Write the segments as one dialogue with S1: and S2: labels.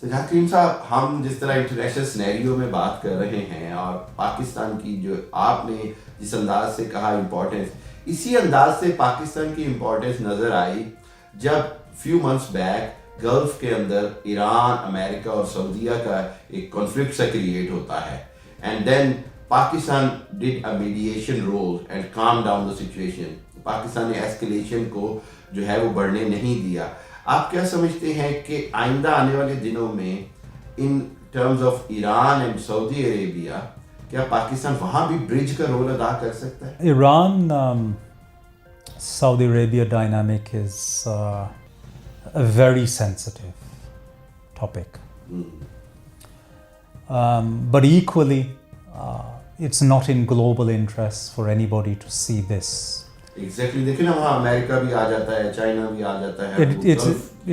S1: सजाद करीम साहब, हम जिस तरह इंटरनेशनल सिनेरियो में बात कर रहे हैं और पाकिस्तान की जो आपने जिस अंदाज से कहा इम्पोर्टेंस, इसी अंदाज से पाकिस्तान की इम्पोर्टेंस नज़र आई जब फ्यू मंथ्स बैक गल्फ के अंदर ईरान, अमेरिका और सऊदीया का एक कॉन्फ्लिक्ट सा क्रिएट होता है and then Pakistan did a mediation role and calm down the situation. Pakistan ने एस्केलेशन को जो है वो बढ़ने नहीं दिया। आप क्या समझते हैं कि आइंदा आने वाले दिनों में in terms of Iran and Saudi Arabia क्या पाकिस्तान वहाँ भी ब्रिज का रोल अदा कर सकता है?
S2: Iran Saudi Arabia dynamic is a very sensitive topic. But equally it's not in global interest for anybody to see this.
S1: Exactly. देखिए ना, वहाँ अमेरिका भी आ जाता है, चाइना भी आ जाता है।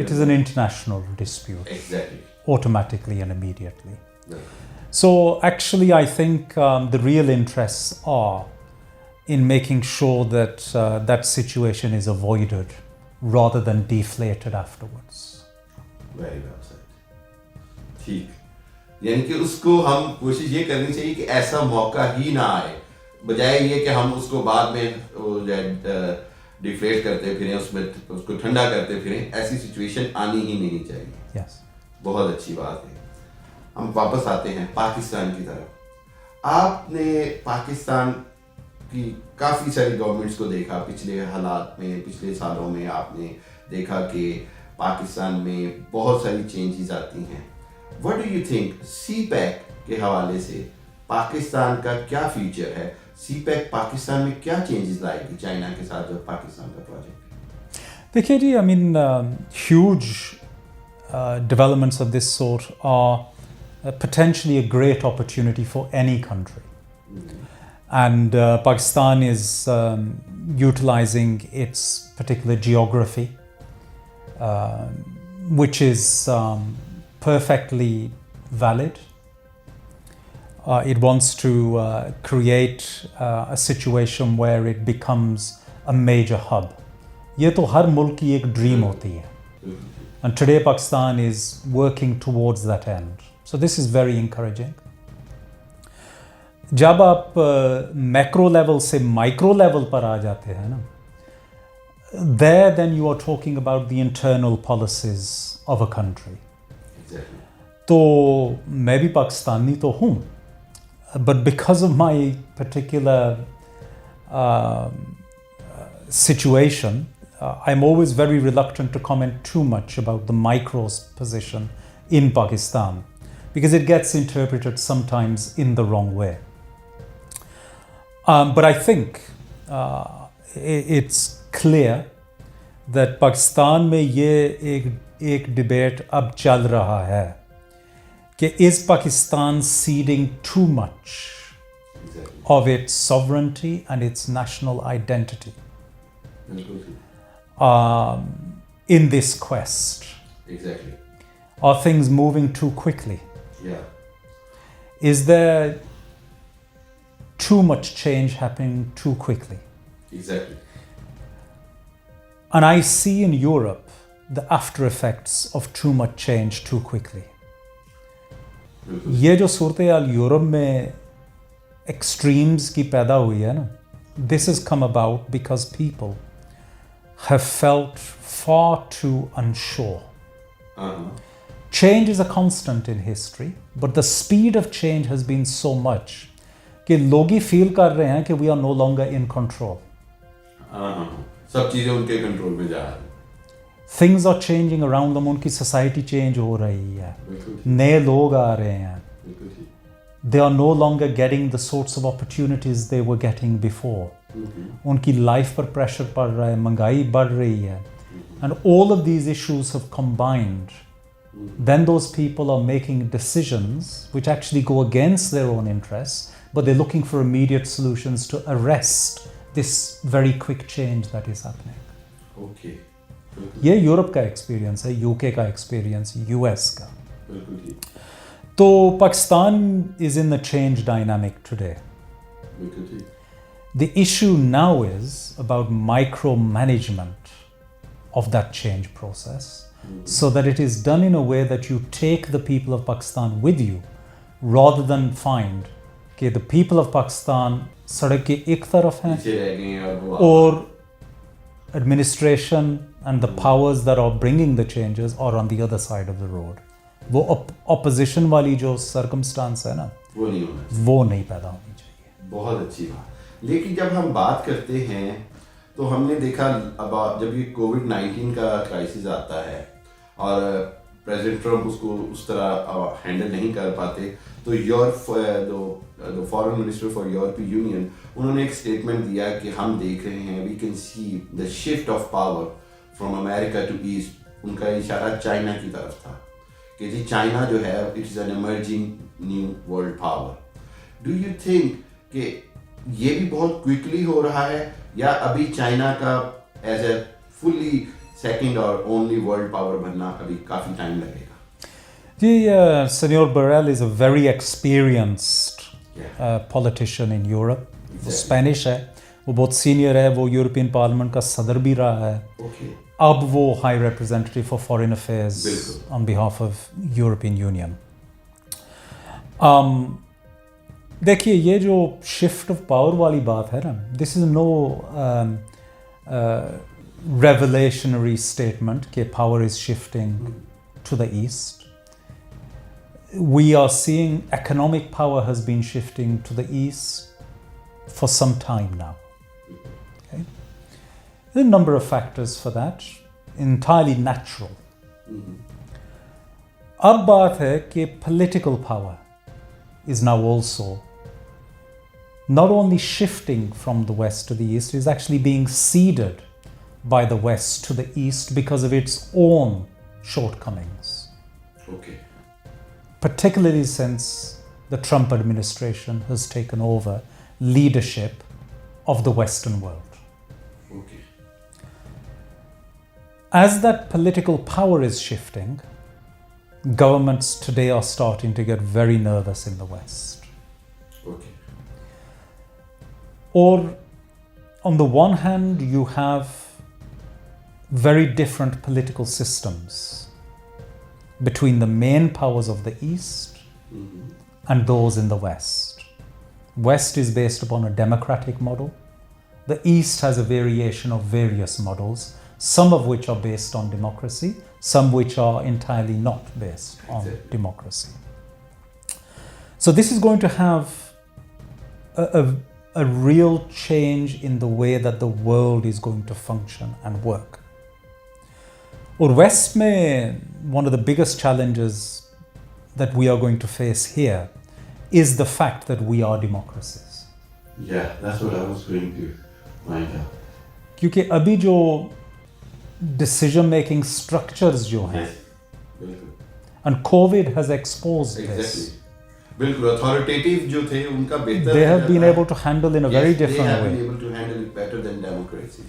S2: It is an international dispute.
S1: Exactly.
S2: Automatically and immediately. Yeah. So actually I think the real interests are in making sure that that situation is avoided rather than deflated afterwards.
S1: Very well said. ठीक, यानी कि उसको हम कोशिश ये करनी चाहिए कि ऐसा मौका ही ना आए, बजाय ये कि हम उसको बाद में डिफ्लेट करते फिरें, उसमें उसको ठंडा करते फिरें। ऐसी सिचुएशन आनी ही नहीं चाहिए।
S2: Yes.
S1: बहुत अच्छी बात है। हम वापस आते हैं पाकिस्तान की तरफ। आपने पाकिस्तान की काफ़ी सारी गवर्नमेंट्स को देखा पिछले हालात में, पिछले सालों में आपने देखा कि पाकिस्तान में बहुत सारी चेंजेस आती हैं। What do you think CPEC के हवाले से पाकिस्तान का क्या फ्यूचर है? सीपैक पाकिस्तान में क्या चेंजेस लाएगी चाइना के साथ जो पाकिस्तान का प्रोजेक्ट?
S2: देखिए जी, I mean huge developments of this sort are potentially a great opportunity for any country. And Pakistan is utilizing its particular geography, which is perfectly valid. It wants to create a situation where it becomes a major hub. ये तो हर मुल्क की एक dream होती है. And today Pakistan is working towards that end. So this is very encouraging. जब आप macro level से माइक्रो लेवल पर आ जाते हैं ना, there then you are talking about the internal policies of a country.
S1: Exactly.
S2: तो मैं भी पाकिस्तानी तो हूँ, but because of my particular situation, I'm always very reluctant to comment too much about the micro's position in Pakistan, because it gets interpreted sometimes in the wrong way. But I think it's clear that Pakistan में ये एक debate अब चल रहा है कि is Pakistan ceding too much of its sovereignty and its national identity in this quest?
S1: Exactly.
S2: Are things moving too quickly?
S1: Yeah.
S2: Is there too much change happening too quickly?
S1: Exactly.
S2: And I see in Europe the after effects of too much change too quickly. ये जो सूरत-ए-हाल Europe में extremes की पैदा हुई है ना, this has come about because people have felt far too unsure. Change is a constant in history, but the speed of change has been so much कि लोग ही फील कर रहे हैं कि we are no longer in control.
S1: सब चीजें उनके control में जा रही हैं.
S2: Things are changing around them. उनकी society change हो रही है. नए लोग आ रहे हैं. They are no longer getting the sorts of opportunities they were getting before. उनकी life पर pressure पड़ रहा है, महंगाई बढ़ रही है. And all of these issues have combined. Then those people are making decisions which actually go against their own interests, but they're looking for immediate solutions to arrest this very quick change that is happening.
S1: Okay.
S2: ये Europe का experience है, UK का experience, US का. तो Pakistan is in the change dynamic today. The issue now is about micromanagement of that change process, so that it is done in a way that you take the people of Pakistan with you, rather than find कि the people of Pakistan सड़क के एक तरफ हैं और administration and the powers that are bringing the changes are on the other side of the road. वो opposition वाली जो circumstance है ना, वो नहीं पैदा होनी चाहिए.
S1: बहुत अच्छी बात. लेकिन जब हम बात करते हैं तो हमने देखा अब जब ये कोविड-19 का क्राइसिस आता है और प्रेसिडेंट ट्रम्प उसको उस तरह हैंडल नहीं कर पाते, तो यूरोप फॉरेन मिनिस्टर फॉर यूरोपीय यूनियन उन्होंने एक स्टेटमेंट दिया कि हम देख रहे हैं, we can see the shift of power from America to east. उनका इशारा चाइना की तरफ था कि जी चाइना जो है it is an emerging new world power. Do you think कि ये भी बहुत क्विकली हो रहा है या अभी चाइना का एज ए फुली सेकंड और ओनली वर्ल्ड पावर बनना अभी काफ़ी टाइम लगेगा?
S2: जी, Senor Borrell is a very experienced politician in Europe. वो स्पेनिश है, वो बहुत सीनियर है, वो यूरोपियन पार्लियामेंट का सदर भी रहा है. अब वो high representative for foreign affairs on behalf of European union. देखिए, ये जो शिफ्ट ऑफ पावर वाली बात है ना, this is no revolutionary statement कि power is shifting to the east. We are seeing economic power has been shifting to the east for some time now. Okay? There are a number of factors for that, entirely natural. अब बात है कि political power is now also not only shifting from the west to the east, is actually being ceded by the west to the east because of its own shortcomings.
S1: Okay.
S2: Particularly since the Trump administration has taken over leadership of the Western world.
S1: Okay.
S2: As that political power is shifting, governments today are starting to get very nervous in the West.
S1: Okay.
S2: Or on the one hand, you have very different political systems between the main powers of the East and those in the West. West is based upon a democratic model. The East has a variation of various models, some of which are based on democracy, some which are entirely not based on democracy. So this is going to have a real change in the way that the world is going to function and work. और waste में one of the biggest challenges that we are going to face here is the fact that we are democracies.
S1: Yeah, that's what I was going to find out.
S2: क्योंकि अभी जो decision making structures जो हैं, and COVID has exposed this.
S1: बिल्कुल, authoritative जो थे उनका बेहतर.
S2: They have been able to handle in a very different way.
S1: They have been able to handle it better than democracy.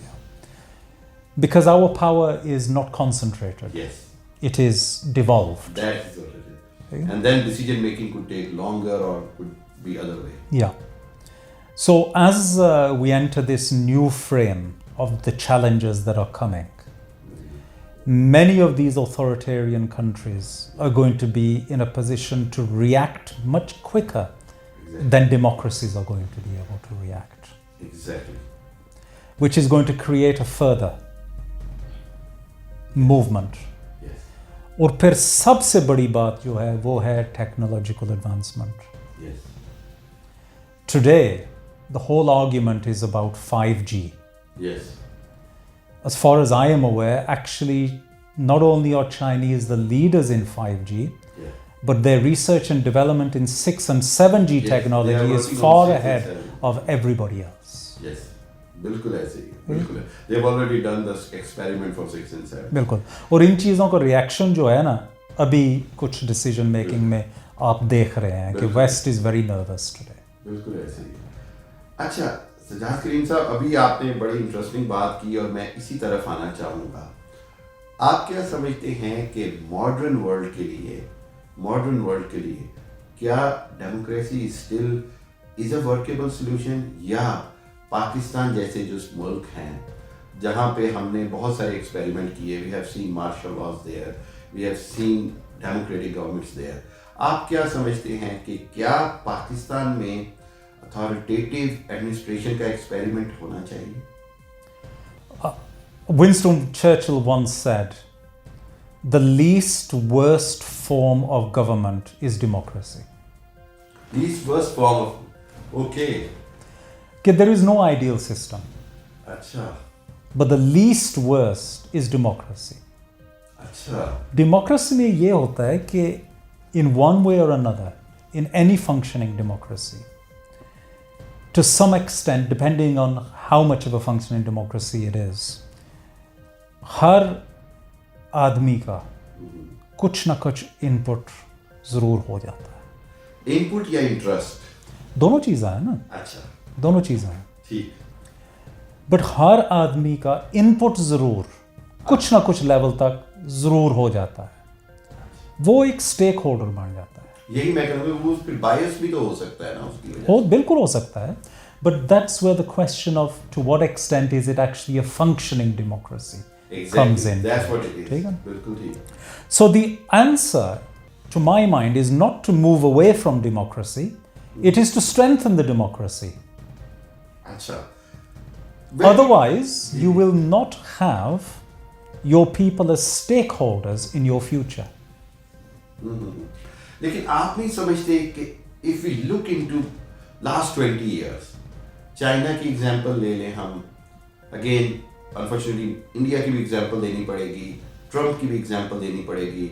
S2: Because our power is not concentrated.
S1: Yes.
S2: It is devolved.
S1: That is what it is. Okay. And then decision making could take longer or could be other way.
S2: Yeah. So as we enter this new frame of the challenges that are coming, many of these authoritarian countries are going to be in a position to react much quicker than democracies are going to be able to react.
S1: Exactly.
S2: Which is going to create a further movement.
S1: Yes.
S2: और फिर सबसे बड़ी बात जो है वो है technological advancement.
S1: Yes.
S2: Today, the whole argument is about 5G.
S1: Yes.
S2: As far as I am aware, actually, not only are Chinese the leaders in 5G, but their research and development in 6 and 7G technology is far ahead of everybody else.
S1: Yes. बिल्कुल ऐसे ही, बिल्कुल है. They've already done the experiment for 6 and 7.
S2: बिल्कुल. और इन चीज़ों का reaction जो है ना, अभी कुछ डिसीजन मेकिंग में आप देख रहे हैं कि west is very nervous today.
S1: बिल्कुल ऐसे ही. अच्छा, सजाद करीम साहब, अभी आपने बड़ी इंटरेस्टिंग बात की और मैं इसी तरफ आना चाहूँगा. आप क्या समझते हैं कि मॉडर्न वर्ल्ड के लिए क्या democracy still is a workable solution, या पाकिस्तान जैसे जो मुल्क हैं جہاں پہ ہم نے بہت سارے ایکسپیریمنٹ کیے. We have seen martial laws there, we have seen democratic governments there. آپ کیا سمجھتے ہیں کہ کیا پاکستان میں اتھارٹیٹیو ایڈمنسٹریشن کا ایکسپیریمنٹ ہونا چاہیے؟
S2: Winston Churchill once said, the least worst form of government is democracy.
S1: Least worst form of, okay.
S2: That there is no ideal system.
S1: Achha.
S2: But the least worst is democracy.
S1: Achha.
S2: Democracy में ये होता है कि in one way or another, in any functioning democracy, to some extent, depending on how much of a functioning democracy it is, हर आदमी का कुछ ना कुछ इनपुट ज़रूर हो जाता है.
S1: इनपुट या इंटरेस्ट?
S2: दोनों चीज़ें हैं ना.
S1: अच्छा,
S2: दोनों चीज़ें हैं.
S1: ठीक.
S2: बट हर आदमी का इनपुट ज़रूर कुछ ना कुछ लेवल तक ज़रूर हो जाता है. वो एक स्टेक होल्डर बन जाता है.
S1: यही मैं कहूँगा, वो फिर बायस भी तो हो सकता है ना उसकी वजह
S2: से. बिल्कुल हो सकता है. But that's where the question of to what extent is it actually a functioning democracy comes in.
S1: That's what it is. बिल्कुल ठीक.
S2: So the answer, to my mind, is not to move away from democracy. It is to strengthen the democracy.
S1: अच्छा.
S2: Otherwise, you will not have your people as stakeholders in your future.
S1: लेकिन आप नहीं समझते कि if we look into last 20 years, China की example ले लें हम, अगेन अनफॉर्चुनेटली इंडिया की भी एग्जाम्पल देनी पड़ेगी, ट्रम्प की भी एग्जाम्पल देनी पड़ेगी,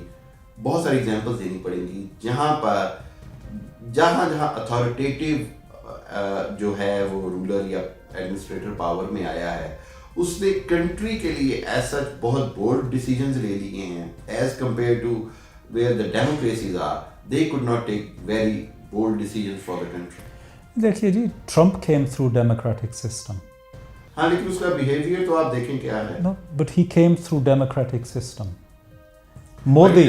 S1: बहुत सारी एग्जाम्पल्स देनी पड़ेंगी जहाँ पर जहाँ अथॉरिटेटिव जो है वो रूलर या एडमिनिस्ट्रेटर पावर में आया है, उसने कंट्री के लिए एज सच बहुत बोल्ड डिसीजंस ले लिए हैं as compare to where the democracies are. They could not take very bold decisions for the country.
S2: देखिए जी, Trump came through democratic system.
S1: हाँ, लेकिन उसका बिहेवियर तो आप देखें क्या है.
S2: No, but he came through democratic system. Modi.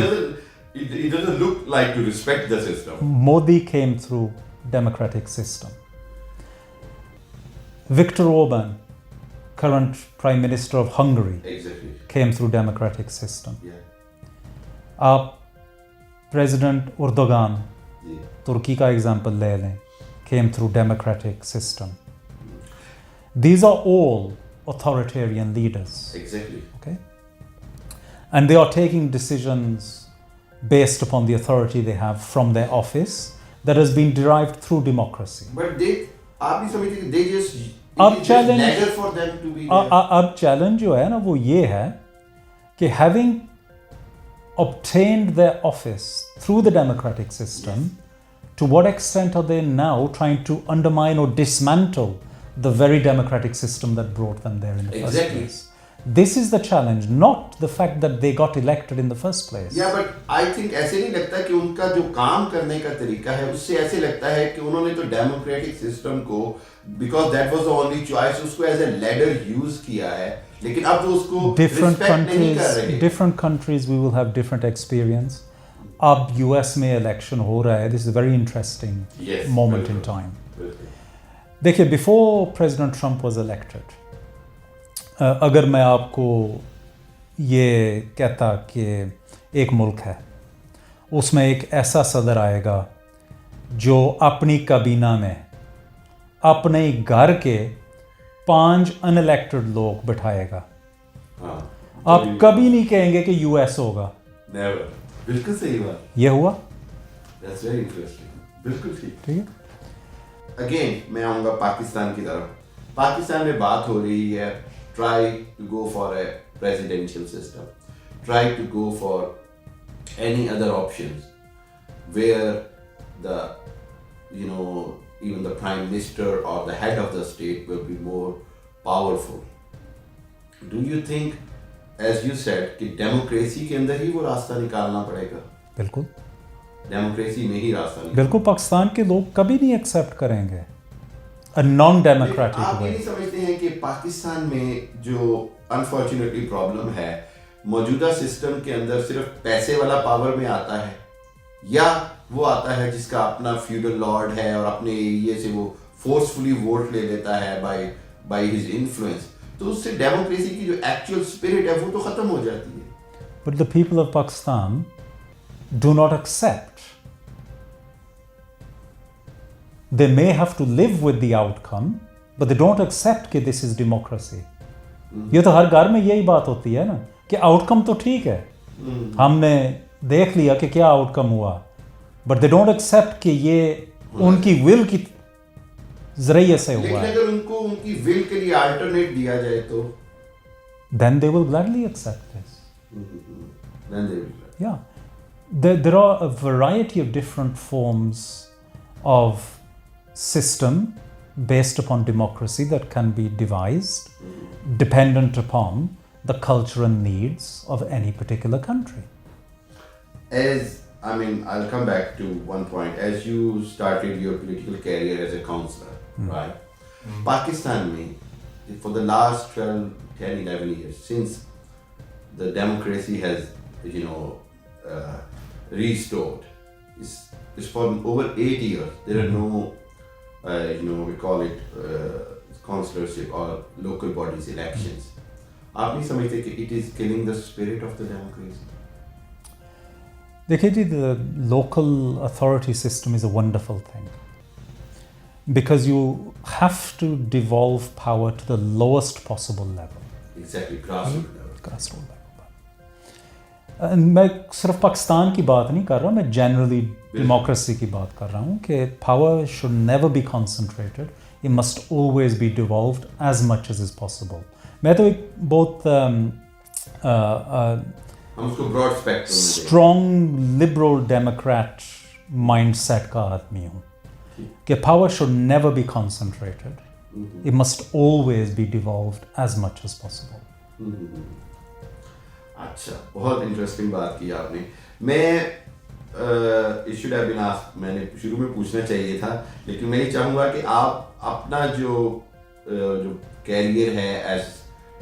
S1: It doesn't look like to respect the system.
S2: Modi came through democratic system. Viktor Orban, current Prime Minister of Hungary,
S1: exactly,
S2: came through democratic system.
S1: Yeah.
S2: आप President Erdogan,
S1: yeah,
S2: तुर्की का example ले लें, came through democratic system. These are all authoritarian leaders.
S1: Exactly.
S2: Okay? And they are taking decisions based upon the authority they have from their office that has been derived through democracy.
S1: But they, आप नहीं समझते कि they just,
S2: अब challenge,
S1: leisure for them to be there.
S2: अब challenge जो है ना वो ये है कि having obtained their office through the democratic system, yes, to what extent are they now trying to undermine or dismantle the very democratic system that brought them there in the first place? This is the challenge, not the fact that they got elected in the first place.
S1: Yeah, but I think ऐसे नहीं लगता कि उनका जो काम करने का तरीका है उससे ऐसे लगता है कि उन्होंने तो डेमोक्रेटिक सिस्टम को, because that was the only choice, उसको as a ladder use किया है, लेकिन अब वो उसको respect नहीं कर रहे.
S2: Different countries we will have different experience. अब US में इलेक्शन हो रहा है. This is a very interesting moment in time. देखिए, before President Trump was elected, अगर मैं आपको ये कहता कि एक मुल्क है, उसमें एक ऐसा सदर आएगा जो अपनी काबीना में अपने घर के 5 अनइलेक्टेड लोग बिठाएगा, आप कभी नहीं कहेंगे कि US होगा.
S1: Never. बिल्कुल सही बात.
S2: ये हुआ.
S1: That's very interesting. बिल्कुल ठीक.
S2: ठीक है.
S1: Again, मैं आऊँगा पाकिस्तान की तरफ. पाकिस्तान में बात हो रही है, try to go for a presidential system, try to go for any other options where the, even the prime minister or the head of the state will be more powerful. Do you think, as you said, कि democracy के अंदर ही वो रास्ता निकालना पड़ेगा?
S2: बिल्कुल.
S1: Democracy में ही रास्ता निकालना.
S2: बिल्कुल. पाकिस्तान के लोग कभी नहीं एक्सेप्ट करेंगे a non-democratic
S1: आप
S2: way.
S1: ये नहीं समझते हैं कि पाकिस्तान में जो अनफॉर्चुनेटली प्रॉब्लम है, मौजूदा सिस्टम के अंदर सिर्फ पैसे वाला पावर में आता है, या वो आता है जिसका अपना फ्यूडल लॉर्ड है और अपने एरिया से वो फोर्सफुली वोट ले लेता है बाय हिज इन्फ्लुएंस. تو اس سے ڈیموکریسی کی جو ایکچوئل اسپرٹ ہے وہ تو ختم ہو جاتی ہے.
S2: But the people of Pakistan do not accept. They may have to live with the outcome, but they don't accept کہ this is democracy. یہ تو ہر گھر میں یہی بات ہوتی ہے نا کہ آؤٹ کم تو ٹھیک ہے, ہم نے دیکھ لیا کہ کیا آؤٹ کم ہوا, بٹ دے ڈونٹ ایکسیپٹ کہ یہ ان کی ول کی ذریعے سے ہوا ہے.
S1: لیکن اگر ان کو ان کی ول کے لیے آلٹرنیٹ دیا جائے تو
S2: then they will gladly accept this.
S1: then they will.
S2: Yeah. There are a variety of different forms of system based upon democracy that can be devised dependent upon the culture and needs of any particular country.
S1: I'll come back to one point. As you started your political career as a counselor, right? Pakistan mein, for the last 10-11 years, since the democracy has, restored, it's for over 8 years, there are no, we call it consularship or local bodies elections. آپ نہیں سمجھتے کہ it is killing the spirit of the democracy?
S2: دیکھیے جی, the local authority system is a wonderful thing because you have to devolve power to the lowest possible level.
S1: Exactly, grassroots level.
S2: میں صرف پاکستان کی بات نہیں کر رہا, میں جنرلی ڈیموکریسی کی بات کر رہا ہوں کہ power should never be concentrated. It must always be devolved as much as is possible. میں تو ایک بہت strong liberal democrat mindset کا آدمی ہوں کہ power should never be concentrated, it must always be devolved as much as possible.
S1: اچھا, بہت انٹرسٹنگ بات کی آپ نے. میں نے شروع میں پوچھنا چاہیے تھا, لیکن میں یہ چاہوں گا کہ آپ اپنا جو کیریئر ہے as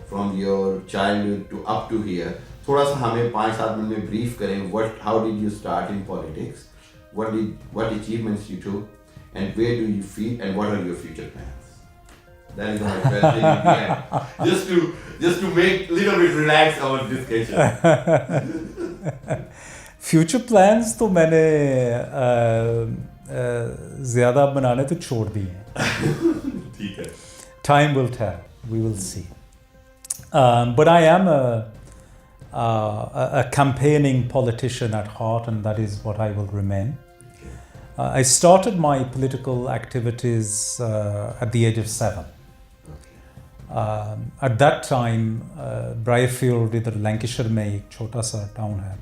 S1: from your childhood to up to here, تھوڑا سا ہمیں 5-7 منٹ میں بریف کریں. How did you start in politics, what achievements you took, and where do you feel, and what are your future plans? That is my question. Just to make little bit relax our discussion.
S2: Future plans تو میں نے زیادہ بنانے تو چھوڑ دیے ہیں.
S1: ٹھیک ہے,
S2: time will tell, we will see. But I am a campaigning politician at heart, and that is what I will remain. I started my political activities at the age of 7. At that time, Briarfield ادھر لینکشائر میں ایک چھوٹا سا town ہے,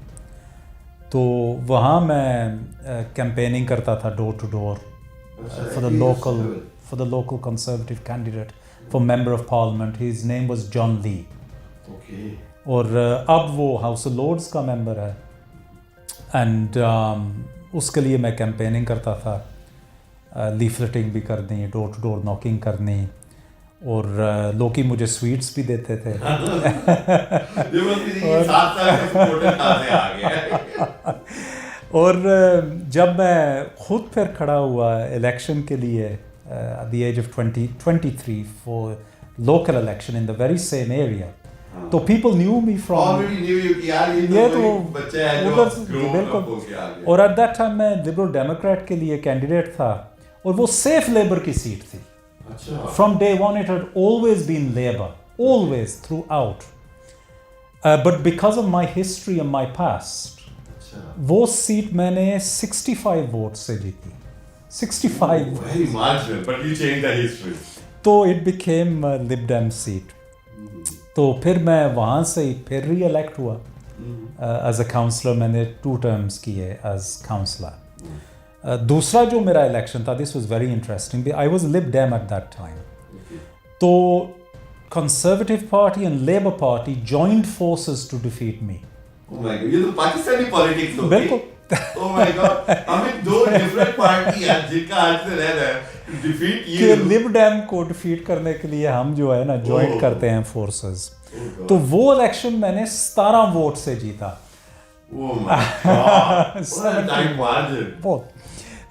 S2: تو وہاں میں campaigning کرتا تھا door to door for the local conservative candidate for member of parliament. His name was John Lee.
S1: Okay.
S2: اور اب وہ ہاؤس آف لارڈس کا ممبر ہے, اینڈ اس کے لیے میں کیمپیننگ کرتا تھا, لیفلیٹنگ بھی کرنی, ڈور ٹو ڈور ناکنگ کرنی, اور لوگ مجھے سویٹس بھی دیتے تھے. اور جب میں خود پھر کھڑا ہوا الیکشن کے لیے at the age of 23 for local election in the very same area, تو people knew me from
S1: already knew you کہ یار یہ تو بچہ ہے جو گروہ اپ ہو کے آ گیا.
S2: اور at that time میں لبرل ڈیموکریٹ کے لیے کینڈیڈیٹ تھا, اور وہ سیف لیبر کی سیٹ تھی. From day one it had always been Labour, always throughout. But because of my history and my past, وہ سیٹ میں نے 65 ووٹ سے جیتی. 65.
S1: Very marginal, but you changed the history.
S2: تو it became a Lib Dem seat. تو پھر میں وہاں سے پھر ری الیکٹ ہوا ایز اے کاؤنسلر. میں نے 2 terms کیے ایز کاؤنسلر. دوسرا جو میرا الیکشن تھا, this was very interesting, I was Lib Dem at that time. تو Conservative Party and Labour Party joint forces to defeat me.
S1: یہ تو پاکستانی پالیٹکس ہو.
S2: بالکل.
S1: Oh my God, ہمیں 2 different پارٹی ہیں جن کا آج سے رہنا ہے ڈیفیٹ
S2: کہ لب ڈیم کو ڈیفیٹ کرنے کے لیے ہم جو ہے نا جوائنٹ کرتے ہیں فورسز. تو وہ الیکشن میں نے 17 ووٹ سے جیتا.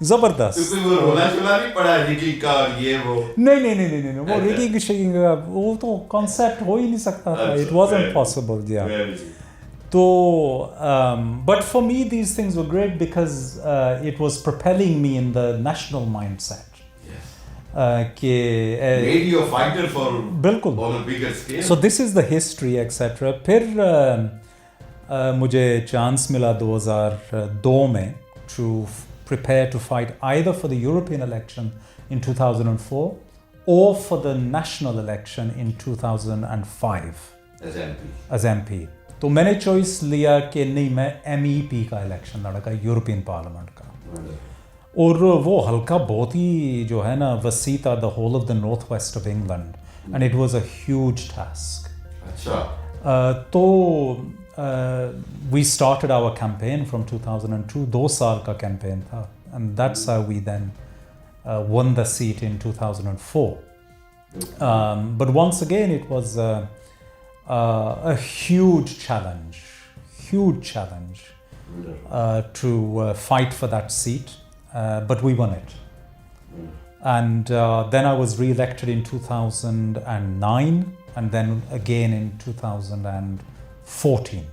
S2: زبردست.
S1: تو کوئی رونا چولا نہیں پڑا ریگنگ کا اور یہ وہ؟
S2: نہیں وہ ریگنگ شیگنگ وہ تو کانسیپٹ ہو ہی نہیں سکتا تھا. It wasn't possible. تو but for me these things were great because it was propelling me in the national mindset کہ بالکل. So this is the history etcetera. پھر مجھے چانس ملا 2002 میں to prepare to fight either for the European election in 2004 or for the national election in 2005 as MP. تو میں نے choice لیا کہ نہیں میں MEP کا الیکشن لڑا گا یورپین پارلیمنٹ کا. اور وہ حلقہ بہت ہی جو ہے نا وسیع تھا, the whole of the north west of England, and it was a huge task. تو we started our campaign from 2002. 2 سال کا campaign تھا, and that's how we then won the seat in 2004. But once again it was a huge challenge to fight for that seat, but we won it. And then I was re-elected in 2009 and then again in 2014.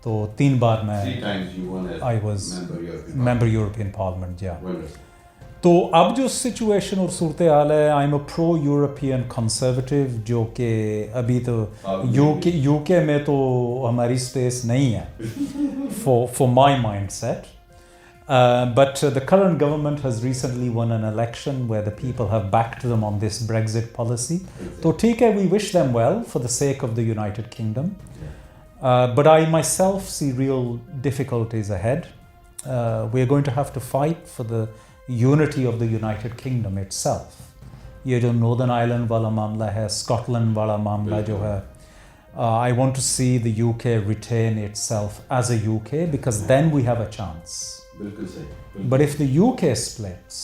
S2: تو 3 بار میں I was member European Parliament. تو اب جو situation اور صورتحال ہے, I am a pro European conservative, جو کہ ابھی تو یو کے میں تو ہماری اسپیس نہیں ہے for my mindset. But the current government has recently won an election where the people have backed them on this Brexit policy. So ٹھیک ہے, we wish them well for the sake of the United Kingdom. But I myself see real difficulties ahead. We are going to have to fight for the unity of the United Kingdom itself. یہ جو Northern Ireland والا معاملہ ہے, Scotland والا معاملہ جو ہے, I want to see the UK retain itself as a UK because then we have a chance. But if the UK splits,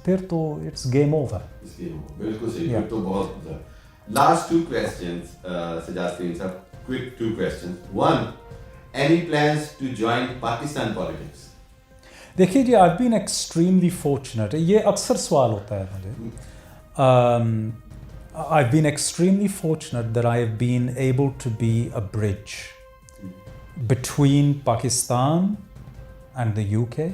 S2: پھر تو it's game over.
S1: بالکل صحیح. پھر تو بہت. Last 2 questions, Sajjad Karim sir. Quick 2 questions. One, any plans to join Pakistan politics?
S2: دیکھیے جی, I've been extremely fortunate. یہ اکثر سوال ہوتا ہے مجھے. I've been extremely fortunate that I have been able to be a bridge between Pakistan and the UK,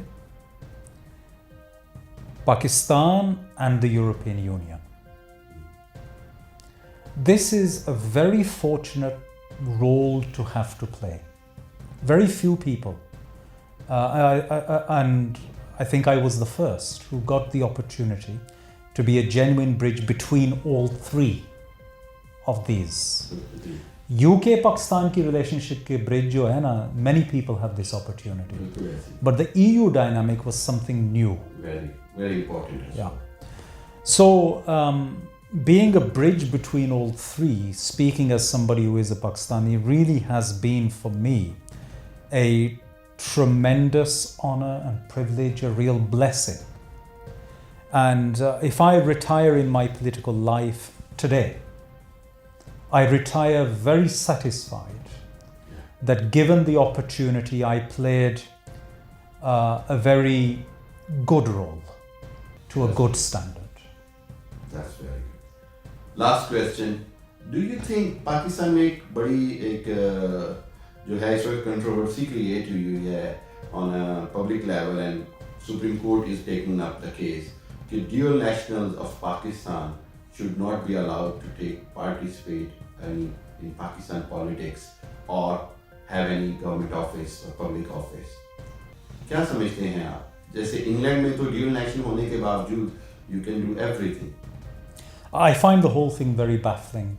S2: Pakistan and the European Union. This is a very fortunate role to have to play. Very few people, and I think I was the first who got the opportunity to be a genuine bridge between all 3 of these. UK Pakistan ki relationship ke bridge jo hai na, many people have this opportunity, but the EU dynamic was something new,
S1: very important.
S2: So being a bridge between all 3, speaking as somebody who is a Pakistani, really has been for me a tremendous honor and privilege, a real blessing. And if I retire in my political life today, I retire very satisfied that given the opportunity, I played a very good role to a good standard.
S1: That's very good. Last question. Do you think Pakistan میں ایک بڑی ایک جو ہے اس وقت controversy create ہوئی ہے on a public level, and Supreme Court is taking up the case کہ dual nationals of Pakistan should not be allowed to participate in Pakistan politics or have any government office or public office. کیا سمجھتے ہیں آپ؟ جیسے England میں تو dual national ہونے کے باوجود you can do everything.
S2: I find the whole thing very baffling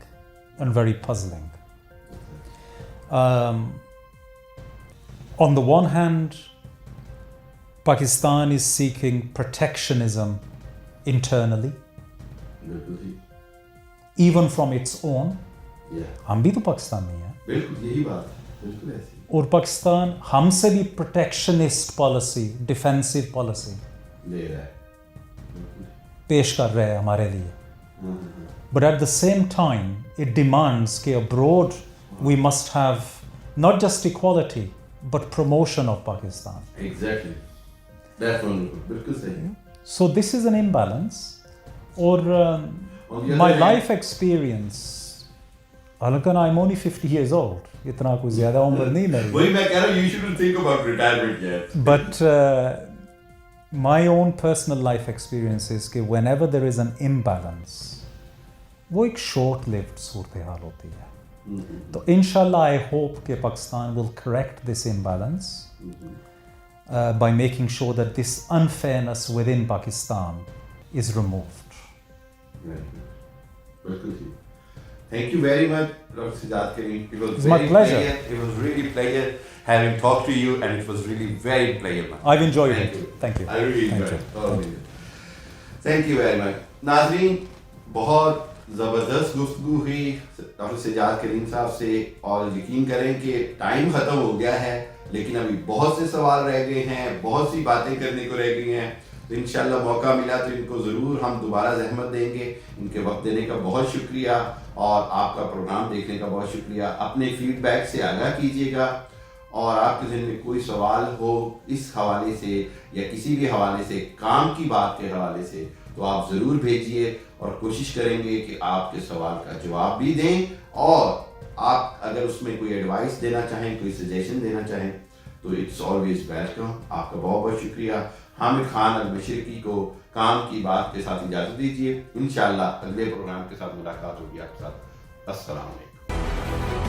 S2: and very puzzling. On the one hand, Pakistan is seeking protectionism internally, even from its own. ہم بھی تو پاکستان میں ہیں.
S1: بالکل یہی بات ہے, بالکل ایسی.
S2: اور پاکستان ہم سے بھی پروٹیکشنسٹ پالیسی, ڈیفینسو پالیسی
S1: لے رہا ہے,
S2: پیش کر رہے ہیں ہمارے لیے. But at the same time, it demands that abroad we must have not just equality, but promotion of Pakistan.
S1: Exactly. That's wonderful. بالکل صحیح.
S2: So this is an imbalance. Or my life experience, हालांकि I'm only 50 years old, इतना कोई ज़्यादा उम्र नहीं मेरी.
S1: वही मैं कह रहा हूँ, you shouldn't think about retirement yet.
S2: But my own personal life experience is कि whenever there is an imbalance, वो एक short lived सूरत हाल होती है. तो इंशाल्लाह I hope कि Pakistan will correct this imbalance by making sure that this unfairness within Pakistan is removed.
S1: Thank you very much, Dr. Sajjad Karim. It was
S2: my pleasure.
S1: It was really pleasure having talked to you, and it was really very pleasurable.
S2: I've enjoyed it. Thank you.
S1: I really enjoyed it. Thank you very much. नाज़रीन, बहुत ज़बरदस्त गुफ्तगू हुई doctor Sajjad करीम साहब से, और यकीन करें कि टाइम ख़त्म हो गया है, लेकिन अभी बहुत से सवाल रह गए हैं, बहुत सी बातें करने को रह गई हैं. तो इंशाल्लाह मौका मिला तो इनको ज़रूर हम दोबारा ज़हमत देंगे. इनके वक्त देने का बहुत शुक्रिया और आपका प्रोग्राम देखने का बहुत शुक्रिया. अपने फीडबैक से आगाह कीजिएगा, और आपके ज़हन में कोई सवाल हो इस हवाले से या किसी भी हवाले से, काम की बात के हवाले से, तो आप ज़रूर भेजिए, और कोशिश करेंगे कि आपके सवाल का जवाब भी दें. और आप अगर उसमें कोई एडवाइस देना चाहें, कोई सजेशन देना चाहें, तो इट्स ऑलवेज वेलकम. आपका बहुत बहुत शुक्रिया. हामिद खान अलमशरकी को काम की बात के साथ इजाज़त दीजिए. इंशाअल्लाह अगले प्रोग्राम के साथ मुलाकात होगी आपके साथ. अस्सलाम वालेकुम.